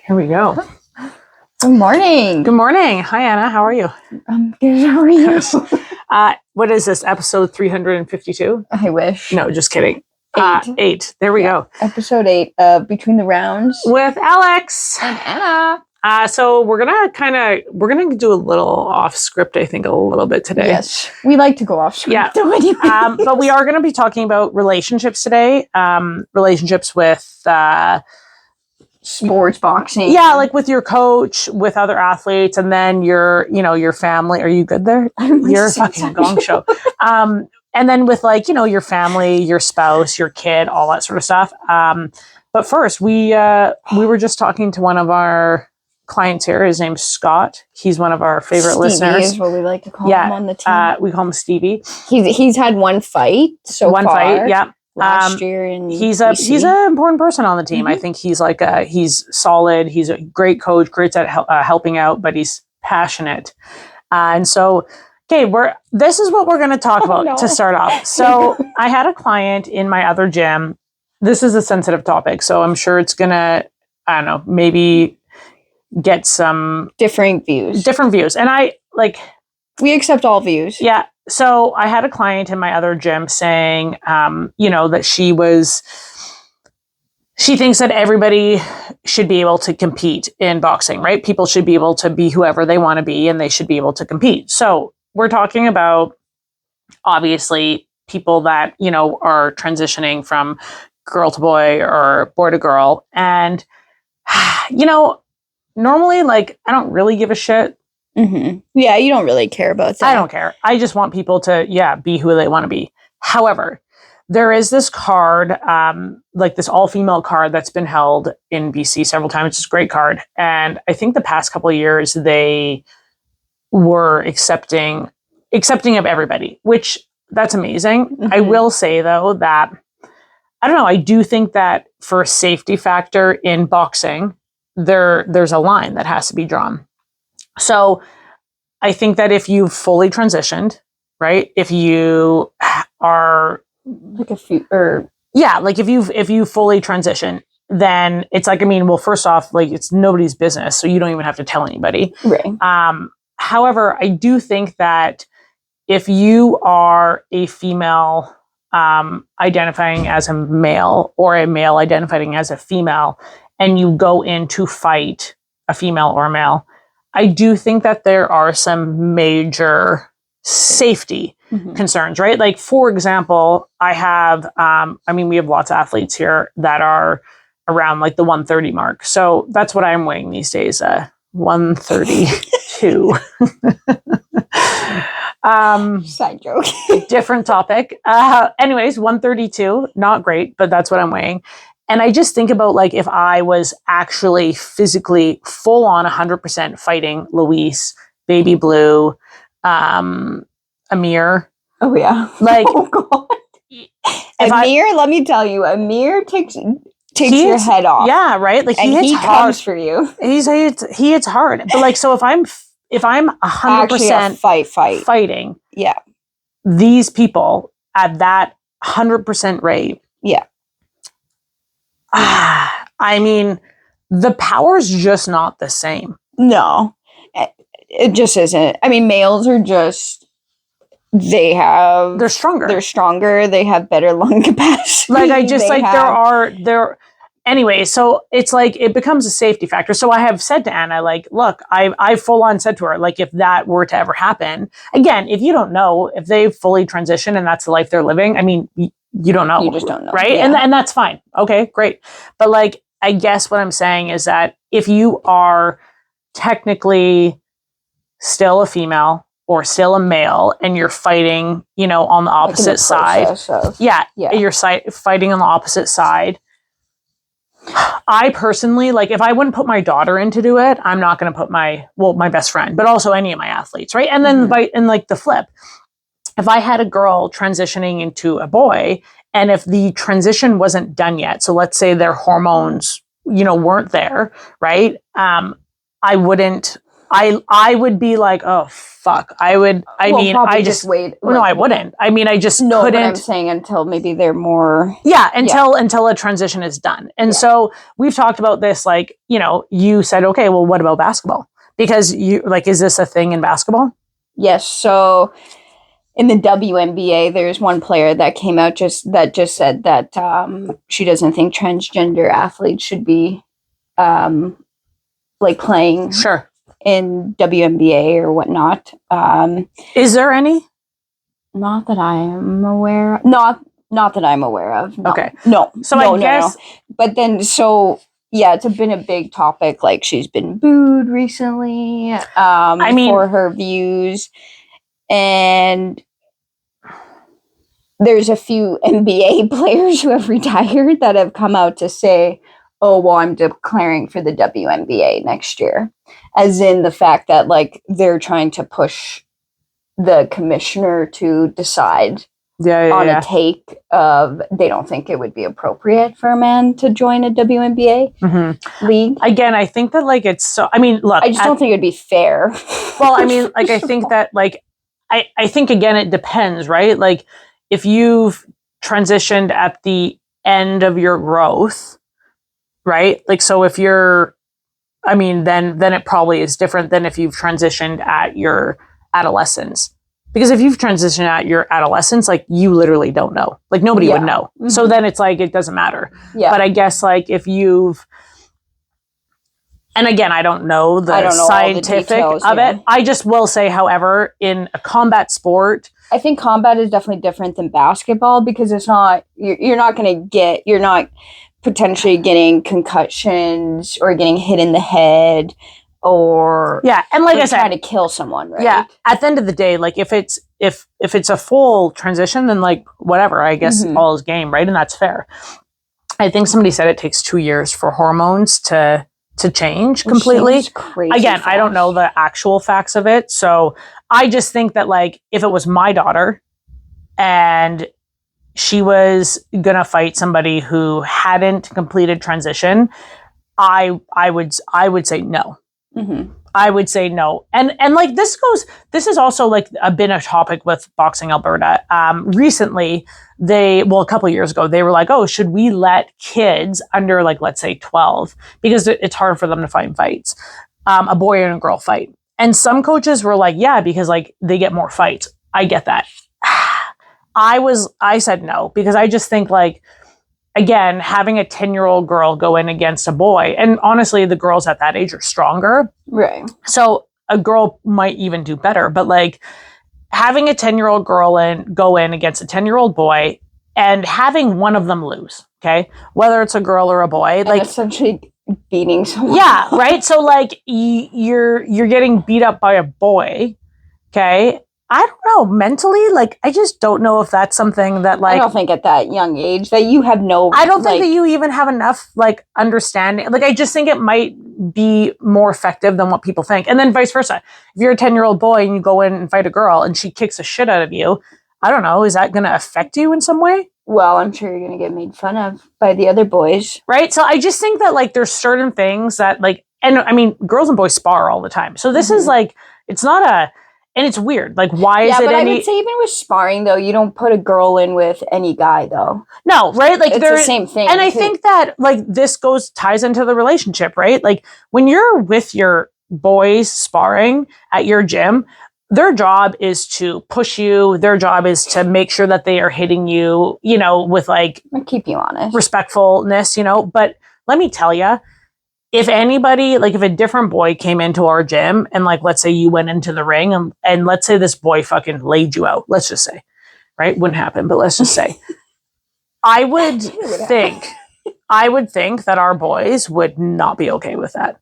Here we go. Good morning. Good morning. Hi, Anna. How are you? I'm good. How are you? What is this, episode 352? I wish. No, just kidding. 8. 8. There we go. Episode 8 of Between the Rounds. With Alex. And Anna. So we're gonna do a little off script, I think, a little bit today. Yes. We like to go off script. Yeah. Though, anyway. But we are going to be talking about relationships today. Relationships with sports, boxing. Yeah, like with your coach, with other athletes, and then your family. Are you good there? You're a fucking gong show. And then with your family, your spouse, your kid, all that sort of stuff. But first, we were just talking to one of our clients here. His name's Scott. He's one of our favorite Stevie listeners. Is what we like to call him on the team. We call him Stevie. He's had one fight so one far. Fight, yeah. Last year in he's BC. an important person on the team. Mm-hmm. I think he's solid. He's a great coach, great at helping out, but he's passionate. And so, okay, this is what we're going to talk about to start off. So I had a client in my other gym. This is a sensitive topic, so I'm sure it's going to, I don't know, maybe get some different views. And we accept all views. Yeah. So I had a client in my other gym saying, that she thinks that everybody should be able to compete in boxing, right? People should be able to be whoever they want to be, and they should be able to compete. So we're talking about, obviously, people that, are transitioning from girl to boy or boy to girl. And, normally, I don't really give a shit. Mm-hmm. Yeah, you don't really care about that. I don't care. I just want people to, be who they want to be. However, there is this card, this all-female card that's been held in BC several times. It's a great card. And I think the past couple of years, they were accepting of everybody, which that's amazing. Mm-hmm. I will say, though, that, I don't know, I do think that for a safety factor in boxing, there's a line that has to be drawn. So I think that if you've fully transitioned, right? If you are if you fully transition, then it's first off, it's nobody's business. So you don't even have to tell anybody. Right. However, I do think that if you are a female identifying as a male or a male identifying as a female, and you go in to fight a female or a male, I do think that there are some major safety concerns, right? For example, I have, we have lots of athletes here that are around the 130 mark. So that's what I'm weighing these days, 132. Side joke. Different topic. Anyways, 132, not great, but that's what I'm weighing. And I just think about if I was actually physically full on 100% fighting Luis, Baby Blue, Amir. Oh yeah. Oh God. Amir, let me tell you, Amir takes your head off. Yeah, right. He comes for you. He hits hard. But so if I'm 100% fighting, yeah, these people at that 100% rate, yeah. The power's just not the same. No, it just isn't. Males are just, they're stronger. They're stronger. They have better lung capacity. Anyway, so it's it becomes a safety factor. So I have said to Anna, look, I full on said to her, if that were to ever happen, again, if you don't know, if they fully transition and that's the life they're living, you don't know. You just don't know. Right? Yeah. And that's fine. Okay, great. But I guess what I'm saying is that if you are technically still a female or still a male and you're fighting, on the opposite side. You're fighting on the opposite side. I personally, if I wouldn't put my daughter in to do it, I'm not going to put my best friend, but also any of my athletes, right? And then the flip. If I had a girl transitioning into a boy, and if the transition wasn't done yet, so let's say their hormones, weren't there, right? I wouldn't I would be like, oh fuck. I just wait. No, I wouldn't. I mean, I just no, couldn't. But I'm saying until maybe they're more. Yeah, until a transition is done. And so we've talked about this, like, you said, okay, well, what about basketball? Because is this a thing in basketball? Yes. So in the WNBA, there's one player that came out just said that she doesn't think transgender athletes should be playing in WNBA or whatnot. Is there any? Not that I am aware of. Not that I'm aware of. No. Okay. No. So I guess. No. But then, it's been a big topic. Like, she's been booed recently for her views. And there's a few NBA players who have retired that have come out to say, oh, well, I'm declaring for the WNBA next year. As in the fact that, they're trying to push the commissioner to decide on a take of they don't think it would be appropriate for a man to join a WNBA league. Again, I think that, it's so... I mean, look... I just don't think it'd be fair. Well, I mean, I think that, I think, again, it depends, right? Like, if you've transitioned at the end of your growth, right? Like, so if you're... I mean, then it probably is different than if you've transitioned at your adolescence. Because if you've transitioned at your adolescence, you literally don't know. Nobody would know. Mm-hmm. So then it's it doesn't matter. Yeah. But I guess if you've... And again, I don't know the scientific of it. I just will say, however, in a combat sport... I think combat is definitely different than basketball because it's not... You're not potentially getting concussions or getting hit in the head or and like I said, trying to kill someone, right? Yeah. At the end of the day, if it's a full transition, then whatever, I guess all is game, right? And that's fair. I think somebody said it takes 2 years for hormones to change completely. Crazy Again, fast. I don't know the actual facts of it, so I just think that if it was my daughter and she was gonna fight somebody who hadn't completed transition, I would say no. Mm-hmm. I would say no. And this is also been a topic with Boxing Alberta. Recently, a couple of years ago, they were like, oh, should we let kids under let's say 12, because it's hard for them to find fights, a boy and a girl fight. And some coaches were like, yeah, because they get more fights. I get that. I said no, because I just think again, having a 10-year-old girl go in against a boy, and honestly, the girls at that age are stronger. Right. So a girl might even do better. But having a 10-year-old girl go in against a 10-year-old boy and having one of them lose, okay? Whether it's a girl or a boy. And essentially beating someone. Yeah, right? So you're getting beat up by a boy, okay? I don't know, mentally, I just don't know if that's something that I don't think at that young age that you have no... I don't think that you even have enough understanding. I just think it might be more effective than what people think. And then vice versa. If you're a 10-year-old boy and you go in and fight a girl and she kicks the shit out of you, I don't know, is that going to affect you in some way? Well, I'm sure you're going to get made fun of by the other boys. Right? So I just think that there's certain things that and I mean, girls and boys spar all the time. So this is it's not a... And it's weird. Why is it but I would say even with sparring, though, you don't put a girl in with any guy, though. No, right? It's the same thing. And I think that, this ties into the relationship, right? When you're with your boys sparring at your gym, their job is to push you. Their job is to make sure that they are hitting you, with, and keep you honest. Respectfulness, But let me tell you, if anybody, if a different boy came into our gym and let's say you went into the ring and let's say this boy fucking laid you out, let's just say, right? Wouldn't happen, but let's just say, I would think that our boys would not be okay with that.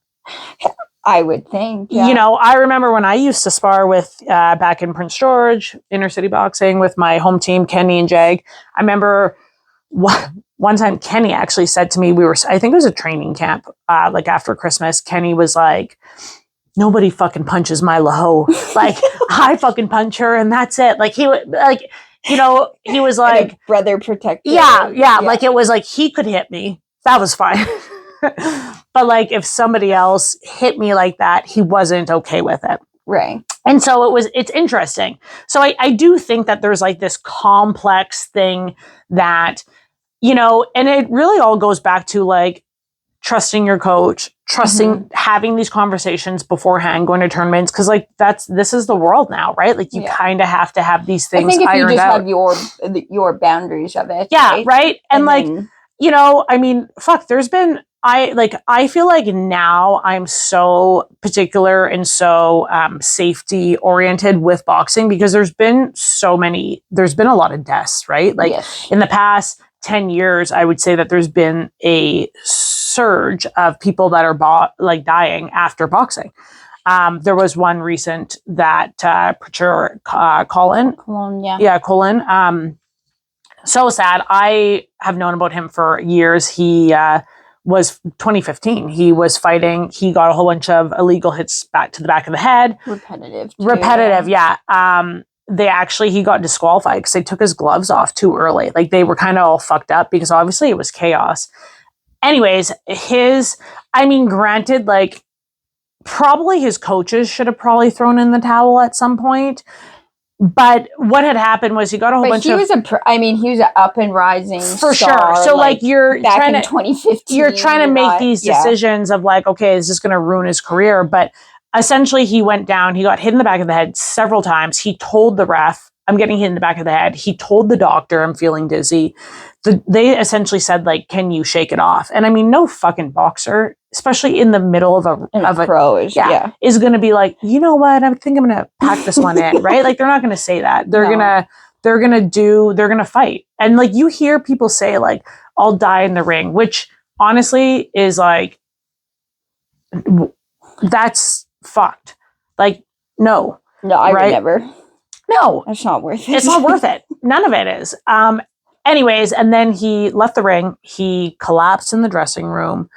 I would think, yeah. I remember when I used to spar with, back in Prince George, inner city boxing with my home team, Kenny and Jag. I remember one time Kenny actually said to me, I think it was a training camp, after Christmas, Kenny was like, nobody fucking punches my Laho. I fucking punch her and that's it. He would he was like, brother protector. Yeah. It was he could hit me. That was fine. But like if somebody else hit me like that, he wasn't okay with it. Right. And so it's interesting. So I do think that there's like this complex thing that, you know, and it really all goes back to like trusting your coach, trusting having these conversations beforehand, going to tournaments. Cause like this is the world now, right? Like you kind of have to have these things I think if ironed you just out. have your boundaries of it. Yeah. Right. And like, then, you know, I mean, fuck, there's been, I feel like now I'm so particular and so safety oriented with boxing because there's been a lot of deaths, right? Like in the past 10 years, I would say that there's been a surge of people that are dying after boxing. There was one recent that Colin. So sad. I have known about him for years. He was 2015. He was fighting. He got a whole bunch of illegal hits back to the back of the head. Repetitive, yeah. He got disqualified because they took his gloves off too early. Like they were kind of all fucked up because obviously it was chaos. Anyways, granted, like probably his coaches should have probably thrown in the towel at some point. But what had happened was he got a whole bunch of... he was an up and rising for star, sure. So like you're back trying in to 2015. You're trying to make these decisions of like, okay, is this going to ruin his career? But essentially he went down, he got hit in the back of the head several times. He told the ref, I'm getting hit in the back of the head. He told the doctor, I'm feeling dizzy. They essentially said like, can you shake it off? And I mean, no fucking boxer, especially in the middle of a pro is going to be like, you know what? I think I'm going to pack this one in, right? Like they're not going to say that. They're going to fight. And like you hear people say like, I'll die in the ring, which honestly is like, that's fucked. Like, no. No, I would never. No. It's not worth it. It's not worth it. None of it is. Anyways, and then he left the ring. He collapsed in the dressing room.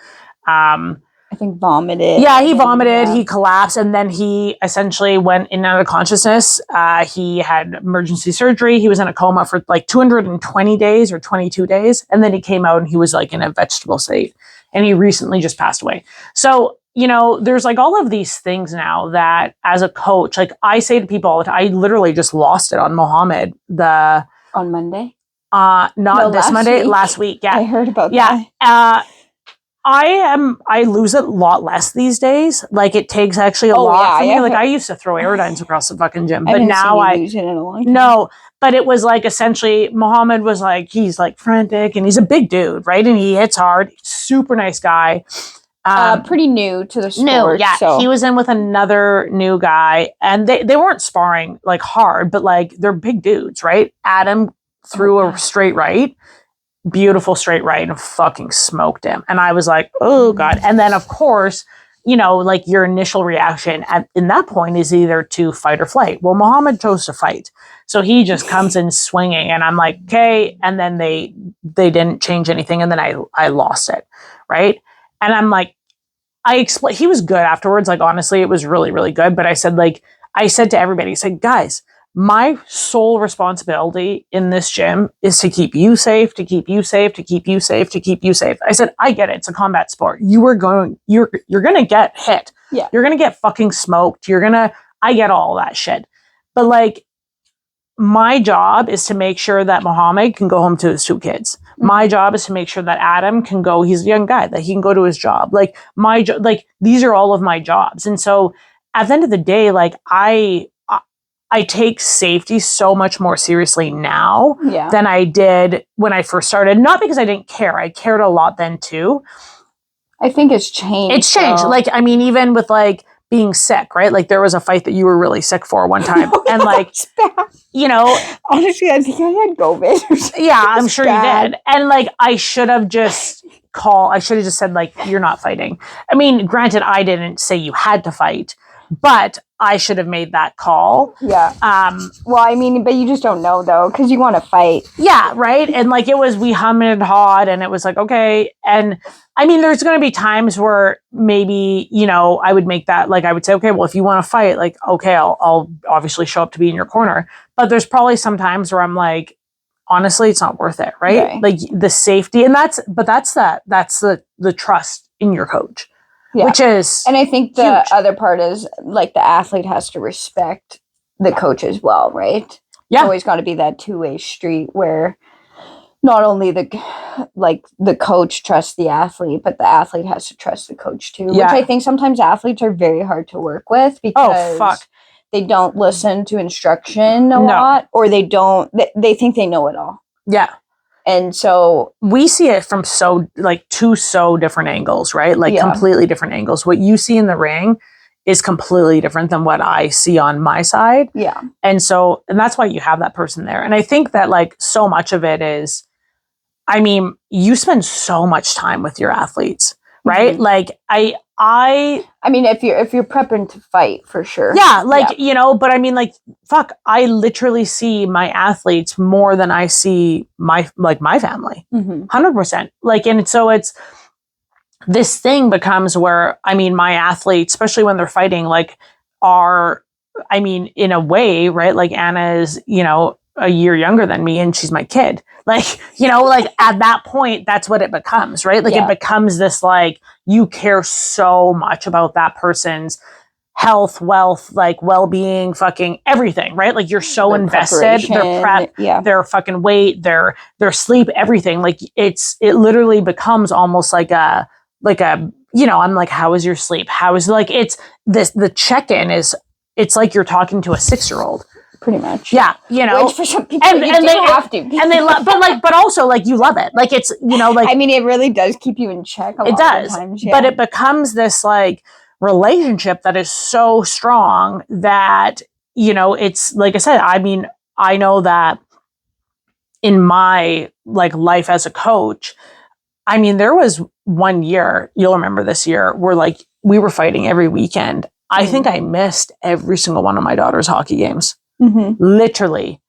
I think vomited. Yeah, he vomited. He collapsed, and then he essentially went in and out of consciousness. He had emergency surgery. He was in a coma for like 220 days or 22 days, and then he came out and he was like in a vegetable state. And he recently just passed away. So, you know, there's like all of these things now that as a coach, like I say to people all the time, I literally just lost it on Muhammad on Monday. Not this Monday, last week. Yeah. I heard about that. I lose it a lot less these days. Like it takes actually a lot for me. Like I used to throw aerodynes across the fucking gym, but now I lose it in a long time. No, but it was like essentially Muhammad was like, he's like frantic and he's a big dude, right? And he hits hard, super nice guy. Pretty new to the sport. So. He was in with another new guy and they weren't sparring like hard, but like they're big dudes, right? Adam threw a straight right, beautiful straight right, and fucking smoked him. And I was like, oh God. And then of course, you know, like your initial reaction in that point is either to fight or flight. Well, Muhammad chose to fight. So he just comes in swinging and I'm like, okay. And then they didn't change anything. And then I lost it. Right. And I'm like, he was good afterwards. Like, honestly, it was really, really good. But I said to everybody, I said, guys, my sole responsibility in this gym is to keep you safe, to keep you safe, to keep you safe, to keep you safe. I said, I get it. It's a combat sport. You're going to get hit. Yeah. You're going to get fucking smoked. I get all that shit. But like, my job is to make sure that Muhammad can go home to his 2 kids. Mm-hmm. My job is to make sure that Adam can go, he's a young guy, that he can go to his job. Like these are all of my jobs. And so at the end of the day, like I take safety so much more seriously now than I did when I first started. Not because I didn't care. I cared a lot then too. I think it's changed. It's changed. Though. Like, I mean, even with like being sick, right? Like there was a fight that you were really sick for one time. And like, you know. Honestly, I think I had COVID or something. Yeah, I'm sure you did. And like, I should have just said like, you're not fighting. I mean, granted, I didn't say you had to fight, but I should have made that call. Yeah. Well, I mean, but you just don't know though, because you want to fight. Yeah, right. And like we hummed and hawed, and it was like okay. And I mean, there's going to be times where maybe I would make that like I would say, okay, well, if you want to fight, like okay, I'll obviously show up to be in your corner. But there's probably some times where I'm like, honestly, it's not worth it, right? Like the safety, and that's the trust in your coach, Yeah. which is, and I think the huge. other part is like the athlete has to respect the coach as well, right? Yeah. It's always got to be that two-way street where not only the coach trusts the athlete, but the athlete has to trust the coach too. Yeah. Which I think sometimes athletes are very hard to work with because they don't listen to instruction a lot, or they think they know it all. Yeah. And so we see it from two different angles, right? Like completely different angles. What you see in the ring is completely different than what I see on my side. Yeah. And that's why you have that person there. And I think that like so much of it is, I mean, you spend so much time with your athletes, right? Mm-hmm. Like I mean, if you're prepping to fight, for sure. Yeah, like, you know, but I mean, like, fuck, I literally see my athletes more than I see my family. 100%. Like, and so it's, this thing becomes where, I mean, my athletes, especially when they're fighting, like, are, I mean, in a way, right? Like, Anna is, you know, a year younger than me and she's my kid. Like, you know, like at that point, that's what it becomes, right? Like it becomes this, like, you care so much about that person's health, wealth, like well-being, fucking everything, right? Like you're so invested, their prep, their fucking weight, their sleep, everything. Like it literally becomes almost like a, you know, I'm like, how is your sleep? How is, like, it's this, the check-in is, it's like you're talking to a 6-year-old. Pretty much. Yeah. You know, which for some people and they have to. And they love, but also like you love it. Like it's, you know, like, I mean, it really does keep you in check a lot of the times. Yeah. But it becomes this like relationship that is so strong that, you know, it's like I said, I mean, I know that in my like life as a coach, I mean, there was one year, you'll remember this year, where like we were fighting every weekend. I think I missed every single one of my daughter's hockey games. Literally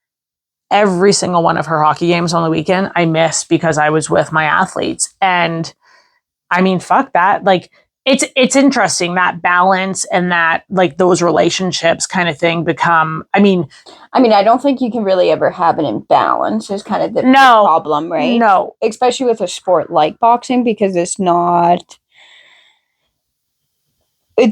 every single one of her hockey games on the weekend I missed because I was with my athletes. And I mean, fuck that. Like it's interesting, that balance and that like those relationships kind of thing become, I mean, I don't think you can really ever have an imbalance is kind of the problem, right? No. Especially with a sport like boxing, because it's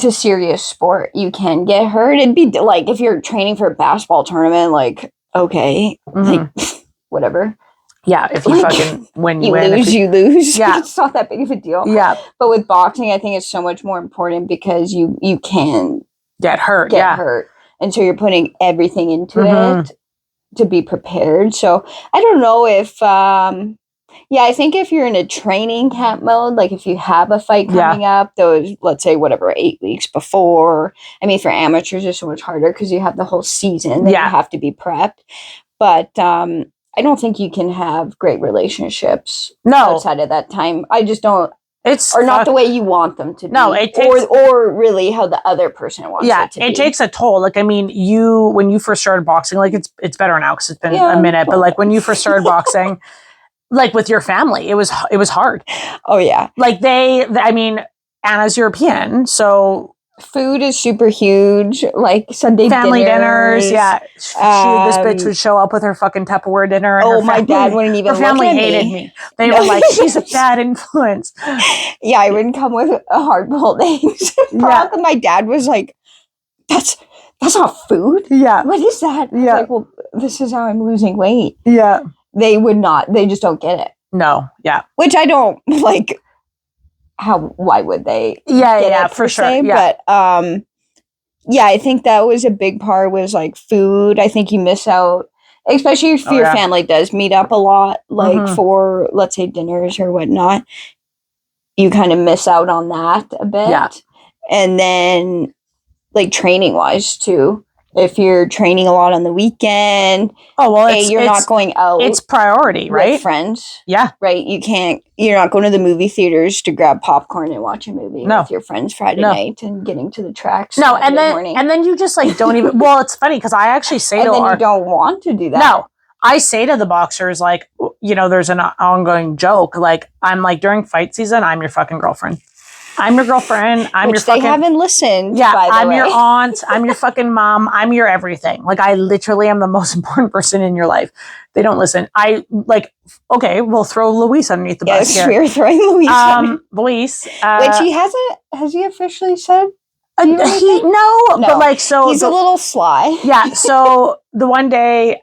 a serious sport. You can get hurt. It'd be like if you're training for a basketball tournament, like, okay, like, whatever. Yeah, if you fucking win, you win. You lose. Yeah. It's not that big of a deal. Yeah. But with boxing, I think it's so much more important because you can get hurt. Hurt. And so you're putting everything into it to be prepared. So I don't know if I think if you're in a training camp mode, like if you have a fight coming up, those, let's say, 8 weeks before. I mean, for amateurs, it's so much harder because you have the whole season that you have to be prepped. But I don't think you can have great relationships outside of that time. I just don't. Not the way you want them to be. No, it takes, or really how the other person wants it to be. It takes a toll. Like, I mean, when you first started boxing, like it's better now because it's been a minute. But like when you first started boxing, like with your family, it was hard. Oh yeah. Like I mean, Anna's European, so food is super huge. Like Sunday family dinners. Yeah. This bitch would show up with her fucking Tupperware dinner. And my dad wouldn't even. Her family hated me. They were like, she's a bad influence. Yeah, I wouldn't come with a hard-boiled eggs. Probably my dad was like, that's not food. Yeah. What is that? Yeah. Like, well, this is how I'm losing weight. Yeah. They would not. They just don't get it. No. Yeah. Which I don't like. Why would they? Yeah, for sure. Yeah. But I think that was a big part, was like food. I think you miss out, especially if your family does meet up a lot, like for, let's say, dinners or whatnot. You kind of miss out on that a bit. Yeah. And then like training wise too. If you're training a lot on the weekend, you're not going out. It's priority, right? With friends. Yeah. Right. You're not going to the movie theaters to grab popcorn and watch a movie with your friends Friday night and getting to the tracks. No, and then you just like don't even, well, it's funny because I actually say and then you don't want to do that. No. I say to the boxers, like, you know, there's an ongoing joke. Like, I'm like, during fight season, I'm your fucking girlfriend. I'm your girlfriend. I'm your fucking... They haven't listened, Yeah, by the I'm way. your aunt. I'm your fucking mom. I'm your everything. Like, I literally am the most important person in your life. They don't listen. Okay, we'll throw Luis underneath the bus here. We're throwing Luis. Luis. Which he hasn't... Has he officially said? No, but like, so... He's a little sly. Yeah, so the one day,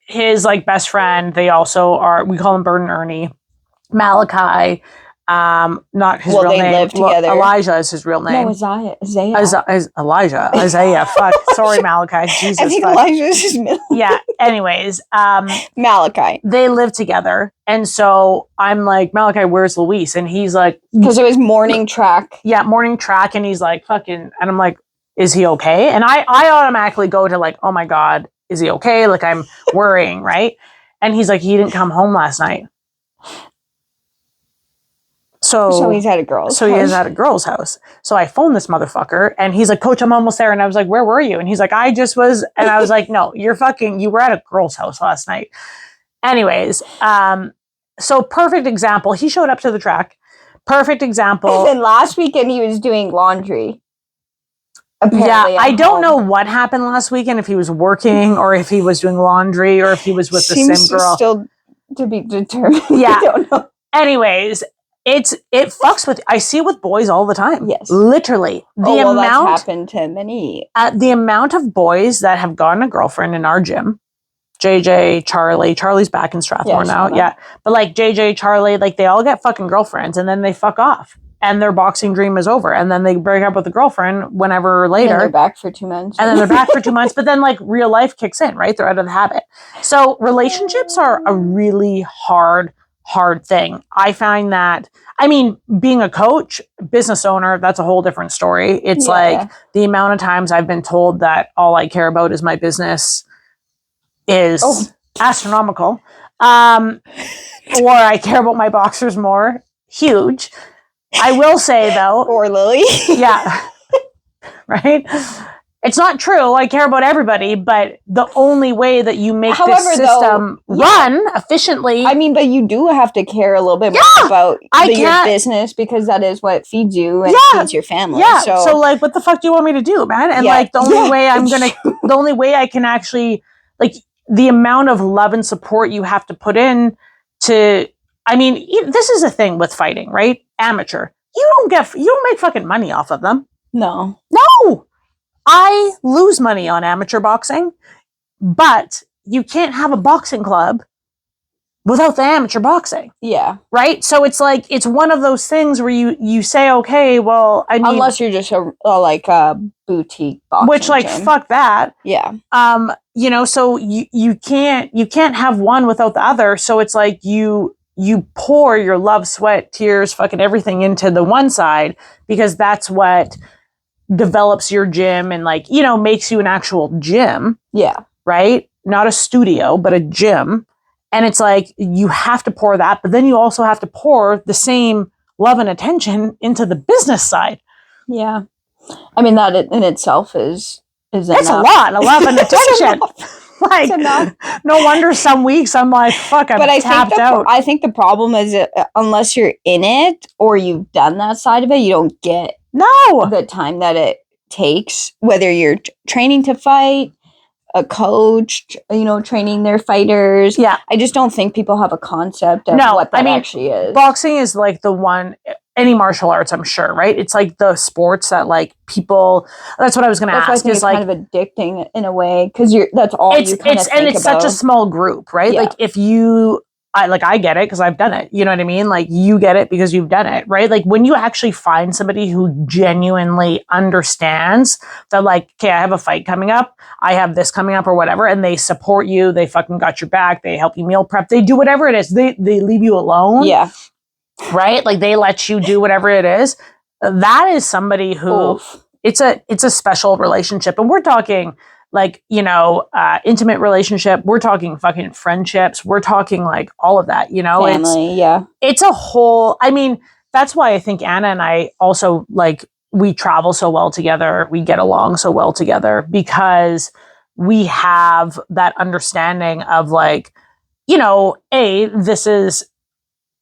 his like best friend, they also are, we call him Bert and Ernie, Malachi, not his real name. They live together. Elijah is his real name. No, Isaiah. Isaiah. Fuck. Sorry, Malachi. Jesus. I think fuck. Elijah is his middle name. Yeah. Anyways, Malachi. They live together. And so I'm like, Malachi, where's Luis? And he's like... Because it was morning track. Yeah, morning track. And he's like, fucking... And I'm like, is he okay? And I automatically go to like, oh my God, is he okay? Like, I'm worrying, right? And he's like, he didn't come home last night. So he's at a girl's house. So he is at a girl's house. So I phoned this motherfucker and he's like, Coach, I'm almost there. And I was like, where were you? And he's like, I just was. And I was like, no, you were at a girl's house last night. Anyways, so perfect example. He showed up to the track. Perfect example. And then last weekend he was doing laundry. Apparently, I don't know what happened last weekend, if he was working or if he was doing laundry or if he was with the same girl. Still to be determined. Yeah. I don't know. Anyways, it fucks with... I see it with boys all the time. Yes. Literally. That's happened to many. The amount of boys that have gotten a girlfriend in our gym, JJ, Charlie's back in Strathmore now. Yeah. But like JJ, Charlie, like they all get fucking girlfriends and then they fuck off. And their boxing dream is over. And then they break up with the girlfriend whenever later. And they're back for 2 months. And then they're back for 2 months. But then like real life kicks in, right? They're out of the habit. So relationships are a really hard thing. I find that, I mean, being a coach, business owner, that's a whole different story. It's like the amount of times I've been told that all I care about is my business is astronomical. Or I care about my boxers more. Huge. I will say though. Or Lily. Yeah. Right? It's not true. I care about everybody, but the only way that you make this system run efficiently. I mean, but you do have to care a little bit more about your business because that is what feeds you and feeds your family. Yeah. So like, what the fuck do you want me to do, man? And like, the only way I can actually, like, the amount of love and support you have to put in to, I mean, this is a thing with fighting, right? Amateur. You don't make fucking money off of them. No. I lose money on amateur boxing, but you can't have a boxing club without the amateur boxing. Yeah. Right? So it's like, it's one of those things where you say, okay, well, I mean... Unless you're just a boutique boxing which, like, gym. fuck that. Yeah. So you can't have one without the other. So it's like you pour your love, sweat, tears, fucking everything into the one side because that's what develops your gym and like, makes you an actual gym. Yeah. Right? Not a studio, but a gym. And it's like, you have to pour that, but then you also have to pour the same love and attention into the business side. Yeah. I mean, that in itself is enough. That's a lot of love and attention. Like, no wonder some weeks I'm like, fuck, I'm tapped out. I think the problem is unless you're in it or you've done that side of it, you don't get the time that it takes, whether you're training to fight, a coach, training their fighters. Yeah. I just don't think people have a concept of what that actually is. Boxing is like the one, any martial arts, I'm sure, right? It's like the sports that like people, that's what I was going to ask. Why I think it's kind of addicting in a way because that's all you kind of think and it's about. Such a small group, right? Yeah. Like I get it because I've done it. You know what I mean? Like you get it because you've done it, right? Like when you actually find somebody who genuinely understands that, like, okay, I have a fight coming up, I have this coming up or whatever, and they support you, they fucking got your back, they help you meal prep, they do whatever it is, they leave you alone. Yeah. Right? Like they let you do whatever it is. That is somebody who it's a special relationship. And we're talking like, intimate relationship. We're talking fucking friendships. We're talking like all of that, Family, it's a whole, I mean, that's why I think Anna and I also like, we travel so well together. We get along so well together because we have that understanding of like, this is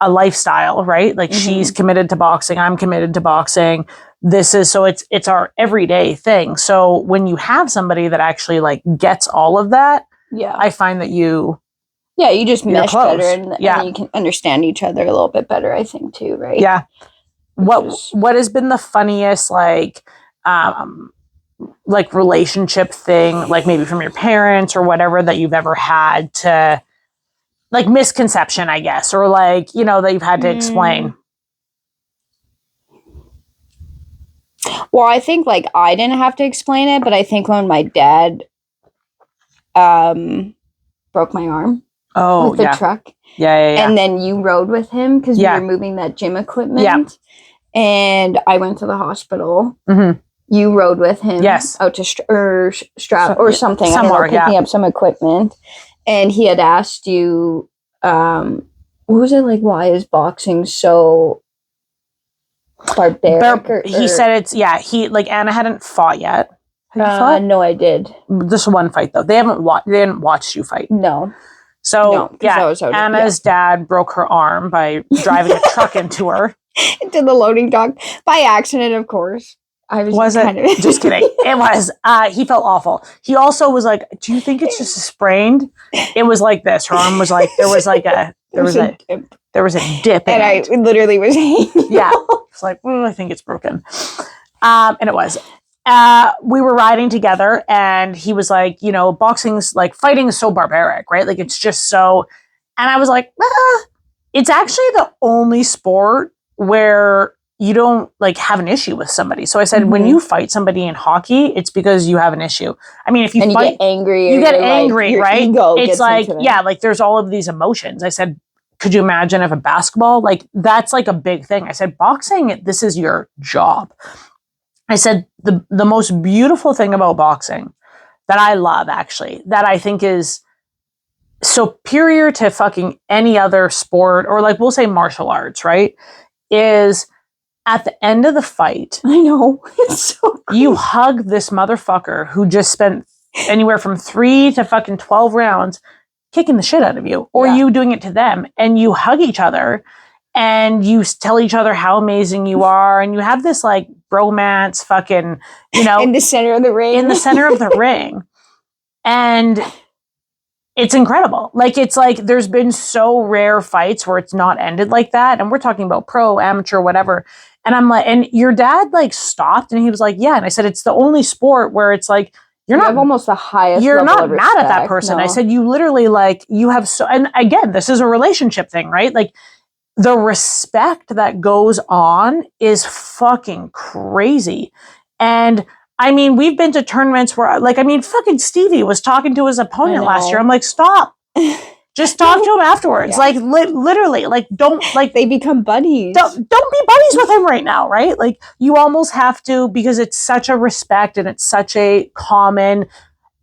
a lifestyle, right? Like she's committed to boxing, I'm committed to boxing. It's our everyday thing. So when you have somebody that actually like gets all of that, I find that you just mesh close. better and you can understand each other a little bit better, I think too, right? Yeah. What has been the funniest like relationship thing, like maybe from your parents or whatever, that you've ever had to like misconception, I guess, or like, you know, that you've had to explain? Well, I think like I didn't have to explain it, but I think when my dad broke my arm with the truck. Yeah. And then you rode with him because we were moving that gym equipment. Yeah. And I went to the hospital. You rode with him out to Stroud or something. Somewhere, picking up some equipment. And he had asked you, what was it like? Why is boxing so barbaric? He said it's he like Anna hadn't fought yet. Have you fought? No, I did. Just one fight though. They didn't watch you fight. No. So Anna's dad broke her arm by driving a truck into her. Into the loading dock by accident, of course. Just kidding. It was. He felt awful. He also was like, "Do you think it's just sprained?" It was like this. Her arm was like there was a dip, and I literally was hanging. Yeah, it's like I think it's broken, and it was. We were riding together, and he was like, you know, boxing's like fighting is so barbaric, right? Like it's just so. And I was like, it's actually the only sport where you don't like have an issue with somebody. So I said, when you fight somebody in hockey, it's because you have an issue. I mean, if you fight, you get angry, like, right? It's like, like there's all of these emotions. I said, could you imagine if a basketball, like that's like a big thing. I said, boxing, this is your job. I said, the most beautiful thing about boxing that I love actually, that I think is superior to fucking any other sport, or like we'll say martial arts, right? Is at the end of the fight, I know, it's so cool. You hug this motherfucker who just spent anywhere from 3 to fucking 12 rounds kicking the shit out of you, or you doing it to them, and you hug each other and you tell each other how amazing you are, and you have this like bromance fucking, you know, in the center of the ring. And it's incredible. Like, it's like, there's been so rare fights where it's not ended like that. And we're talking about pro, amateur, whatever. And I'm like, and your dad like stopped and he was like, yeah. And I said, it's the only sport where it's like, you have almost the highest you're level not of mad respect. at that person. No. I said, you literally like, you have so, and again, this is a relationship thing, right? Like the respect that goes on is fucking crazy. And I mean, we've been to tournaments where, like, I mean, fucking Stevie was talking to his opponent last year. I'm like, stop. Just talk to him afterwards. Yeah. Like, literally, like, don't, like... They become buddies. Don't be buddies with him right now, right? Like, you almost have to, because it's such a respect and it's such a common...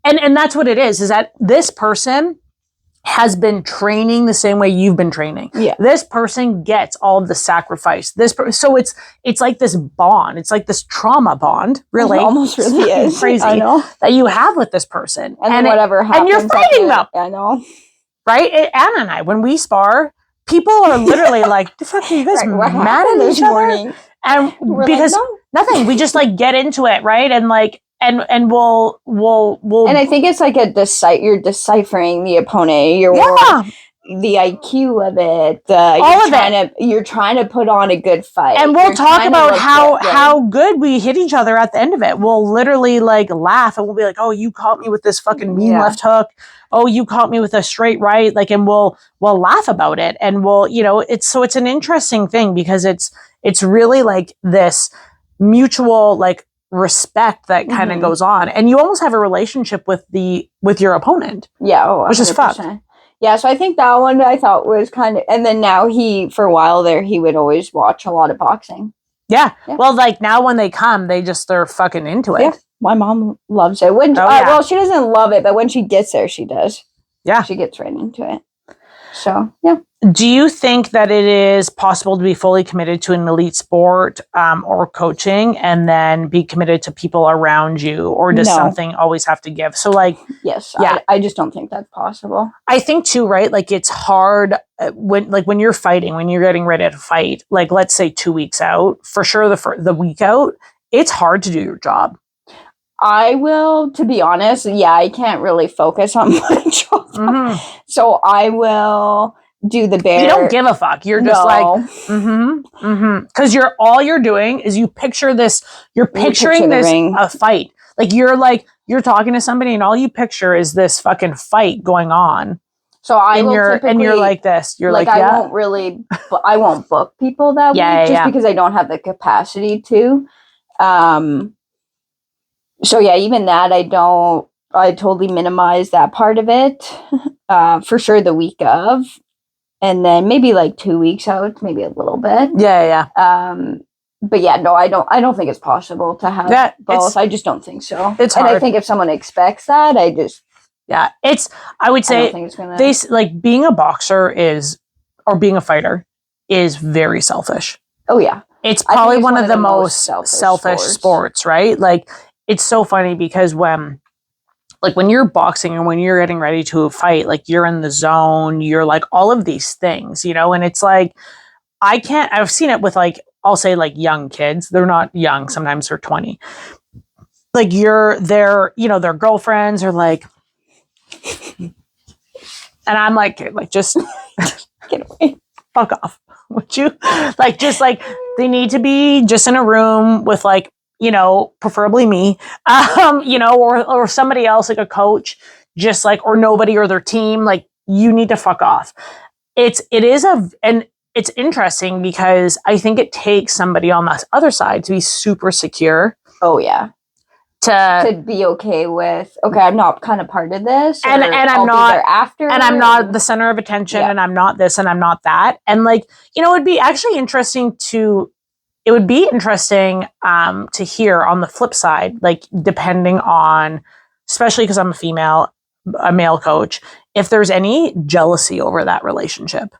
And that's what it is that this person has been training the same way you've been training. Yeah. This person gets all of the sacrifice. So it's like this bond. It's like this trauma bond, really. It almost really is. Crazy. I know. That you have with this person. And whatever happens. And you're fighting them. I know. Right? Anna and I, when we spar, people are literally like, the fuck are you guys mad at each other? And we're because like, no. Nothing. We just like get into it, right? And like, and we'll and I think it's like you're deciphering the opponent, the IQ of it, you're trying to put on a good fight, and we'll talk about how good we hit each other at the end of it. We'll literally like laugh and we'll be like, oh, you caught me with this fucking mean left hook, oh, you caught me with a straight right, like, and we'll laugh about it, and we'll, you know, it's an interesting thing because it's really like this mutual like respect that kind of goes on, and you almost have a relationship with your opponent, which is fucked. Yeah, so I think that one I thought was kind of, and then now for a while there, he would always watch a lot of boxing. Yeah. Well, like now when they come, they're fucking into it. Yeah, my mom loves it. Well, she doesn't love it, but when she gets there, she does. Yeah, she gets right into it. So yeah. Do you think that it is possible to be fully committed to an elite sport or coaching and then be committed to people around you? Or does No. something always have to give? So like, Yes, yeah. I just don't think that's possible. I think too, right? Like it's hard when you're fighting, when you're getting ready to fight, like let's say 2 weeks out, for sure the week out, it's hard to do your job. I will, to be honest, I can't really focus on my job. Mm-hmm. So I will do the bare. You don't give a fuck. You're just because all you're doing is you picture this. You're picturing this a fight. Like you're talking to somebody, and all you picture is this fucking fight going on. So you're like this. You're like I won't book people that week just because I don't have the capacity to. So even that I totally minimize that part of it. For sure the week of, and then maybe like 2 weeks out, maybe a little bit. Yeah. But no, I don't think it's possible to have both. I just don't think so. It's hard. And I think if someone expects that, I would say being a boxer or being a fighter is very selfish. Oh yeah. It's probably one of the most selfish sports, right? Like it's so funny because when you're boxing and when you're getting ready to fight, like you're in the zone, you're like all of these things, and it's like, I've seen it with like, I'll say like young kids. They're not young. Sometimes they're 20. Like their girlfriends are like, and I'm like just get away. Fuck off. Would you they need to be just in a room with like, preferably me, or somebody else, like a coach, just like, or nobody, or their team. Like you need to fuck off. It's interesting because I think it takes somebody on the other side to be super secure. Oh yeah. To be okay with, I'm not kind of part of this, and I'm not there after, and I'm not the center of attention, and I'm not this, and I'm not that, and like it'd be actually interesting to hear on the flip side, like depending on, especially because I'm a male coach, if there's any jealousy over that relationship.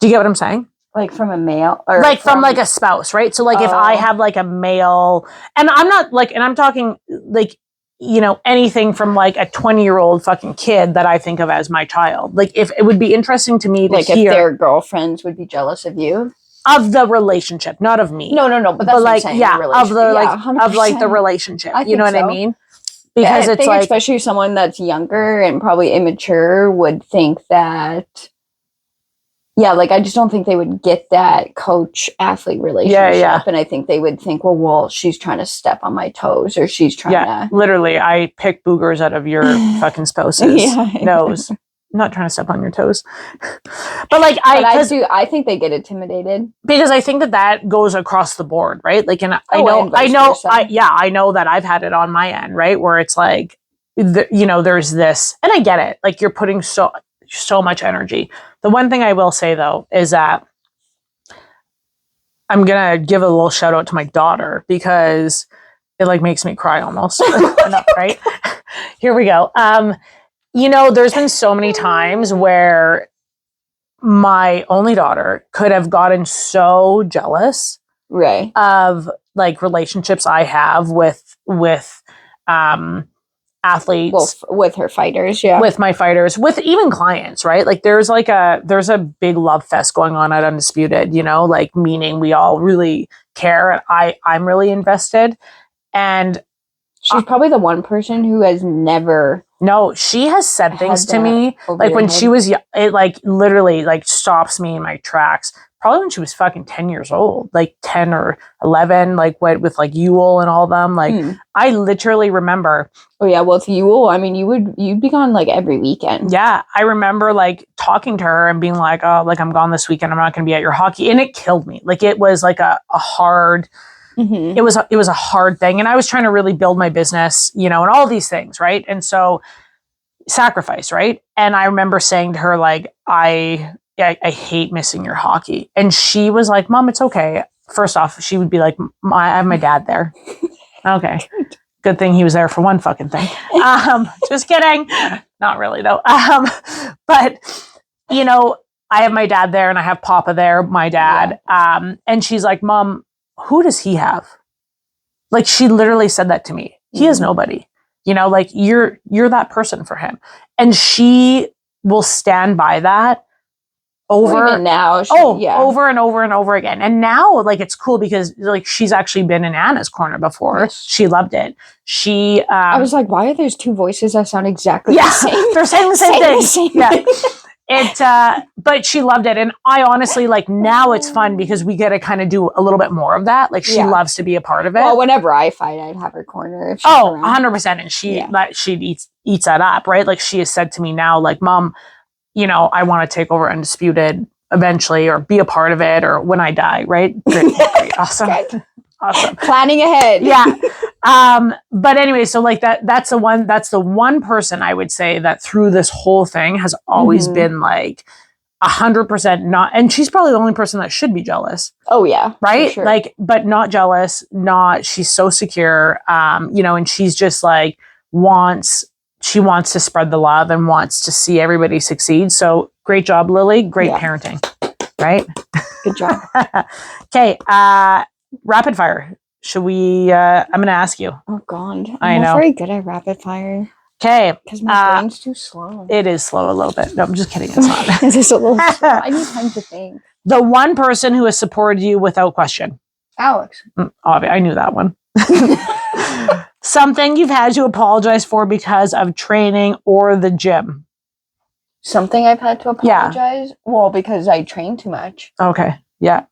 Do you get what I'm saying? Like from a male, or like from like a spouse, right? So like if I have like a male, and I'm not like, and I'm talking like, anything from like a 20-year-old fucking kid that I think of as my child. Like if it would be interesting to me to hear if their girlfriends would be jealous of you. Of the relationship, not of me. No, but that's like, of the relationship. You know what I mean? Because it's like, especially someone that's younger and probably immature would think that. Yeah, like I just don't think they would get that coach-athlete relationship. Yeah. And I think they would think, well, she's trying to step on my toes, or she's trying to. Literally, I pick boogers out of your fucking spouse's nose. I'm not trying to step on your toes. But like I think they get intimidated. Because I think that goes across the board, right? Like, and I know that I've had it on my end, right? Where it's like, there's this, and I get it. Like you're putting so much energy. The one thing I will say though is that I'm gonna give a little shout out to my daughter because it like makes me cry almost. Right? Here we go. There's been so many times where my only daughter could have gotten so jealous, right, of like relationships I have with athletes, with her fighters, with my fighters, with even clients, right? Like there's a big love fest going on at Undisputed, like meaning we all really care, and I'm really invested. And she's probably the one person who has never. No, she has said things to me like when she was young, it like literally like stops me in my tracks. Probably when she was fucking 10 years old, like 10 or 11, like with like Ewell and all them. Like I literally remember. Oh yeah, well with Ewell, I mean you'd be gone like every weekend. Yeah, I remember like talking to her and being like, oh, like I'm gone this weekend. I'm not going to be at your hockey, and it killed me. Like it was like a hard. Mm-hmm. It was a hard thing, and I was trying to really build my business, and all these things, right? And so sacrifice, right? And I remember saying to her like, I hate missing your hockey. And she was like, Mom, it's okay. First off, she would be like, I have my dad there. Okay. Good thing he was there for one fucking thing. Just kidding. Not really though. But I have my dad there and I have Papa there, my dad. And she's like, Mom, who does he have? Like, she literally said that to me. He has nobody. You know, like, you're that person for him. And she will stand by that over even now. Over and over and over again. And now, like, it's cool because, like, she's actually been in Anna's corner before. Yes. She loved it. I was like, why are there two voices that sound exactly the same? They're saying the same thing. The same thing. But she loved it. And I honestly, like, now it's fun because we get to kind of do a little bit more of that. Like, she loves to be a part of it. Well, whenever I fight, I'd have her corner. If she's around. 100%. And she eats that up, right? Like, she has said to me now, like, Mom, you know, I want to take over Undisputed eventually, or be a part of it, or when I die, right? Great. Awesome. Awesome. Planning ahead. Yeah. But anyway, so like that's the one person I would say that through this whole thing has always been like 100% not, and she's probably the only person that should be jealous. Oh yeah. Right. Sure. Like, but not jealous, she's so secure. You know, and she's just like she wants to spread the love and wants to see everybody succeed. So great job, Lily. Great parenting. Right. Good job. Okay. Rapid fire. Should we, I'm going to ask you. Oh God. I'm not very good at rapid fire. Okay. Because my brain's too slow. It is slow a little bit. No, I'm just kidding. It's not. It's just a little slow. I need time to think. The one person who has supported you without question. Alex. I knew that one. Something you've had to apologize for because of training or the gym. Something I've had to apologize? Well, because I train too much. Okay. Yeah.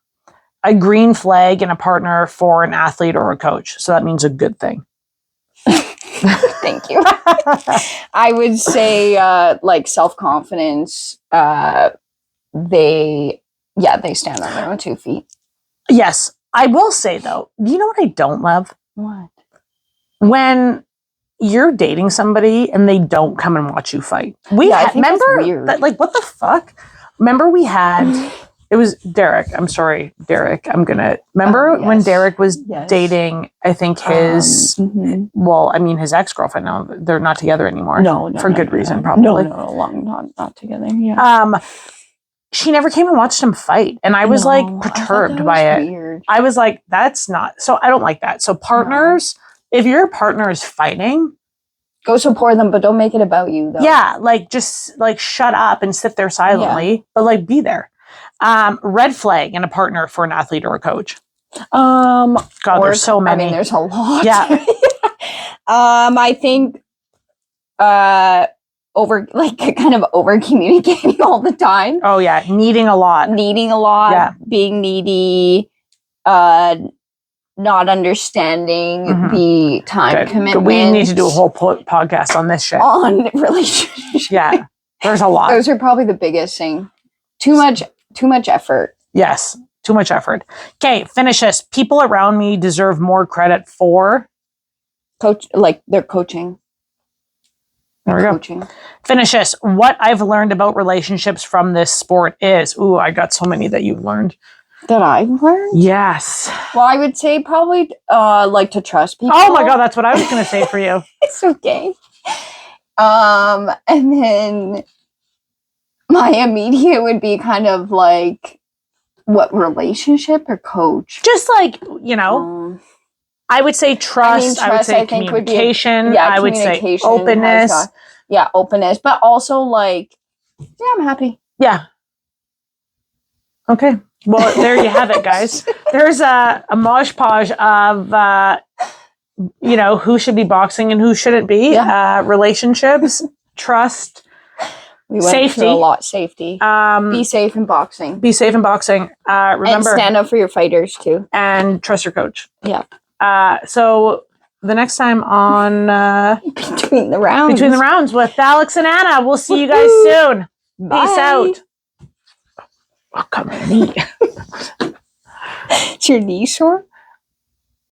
A green flag in a partner for an athlete or a coach. So that means a good thing. Thank you. I would say like self-confidence. They stand on their own 2 feet. Yes. I will say though, you know what I don't love? What? When you're dating somebody and they don't come and watch you fight. Remember that, like, what the fuck? Remember we had, it was Derek. I'm sorry, Derek. Remember when Derek was dating, I think his, his ex-girlfriend. No, they're not together anymore. No, for good reason, probably. Not together. Yeah. She never came and watched him fight. And I was like perturbed by it. Weird. I was like, that's not, so I don't like that. So partners, if your partner is fighting, go support them, but don't make it about you though. Yeah, like just like shut up and sit there silently, but like be there. Red flag in a partner for an athlete or a coach. God, there's so many. I mean, there's a lot. Yeah. I think over communicating all the time. Oh yeah, needing a lot. Yeah. Being needy, not understanding the time commitment. We need to do a whole podcast on this shit. On relationships. Yeah. There's a lot. Those are probably the biggest thing. Too much effort. Yes. Too much effort. Okay, finish this. People around me deserve more credit for their coaching. There we go. Finish this. What I've learned about relationships from this sport is, I got so many that you've learned. That I've learned? Yes. Well, I would say probably to trust people. Oh my God, that's what I was going to say for you. It's okay. And then my immediate would be kind of like, what, relationship or coach? Just like, I would say trust. I would say communication. I would say openness. Yeah, openness. But also like, I'm happy. Yeah. Okay. Well, there you have it, guys. There's a mosh podge of, who should be boxing and who shouldn't be. Yeah. Relationships, trust, we went safety. Through a lot. Safety. Be safe in boxing. Remember, and stand up for your fighters too. And trust your coach. Yeah. So the next time on Between the Rounds with Alex and Anna, we'll see you guys soon. Bye. Peace out. Oh, come on, knee. Is your knee sore?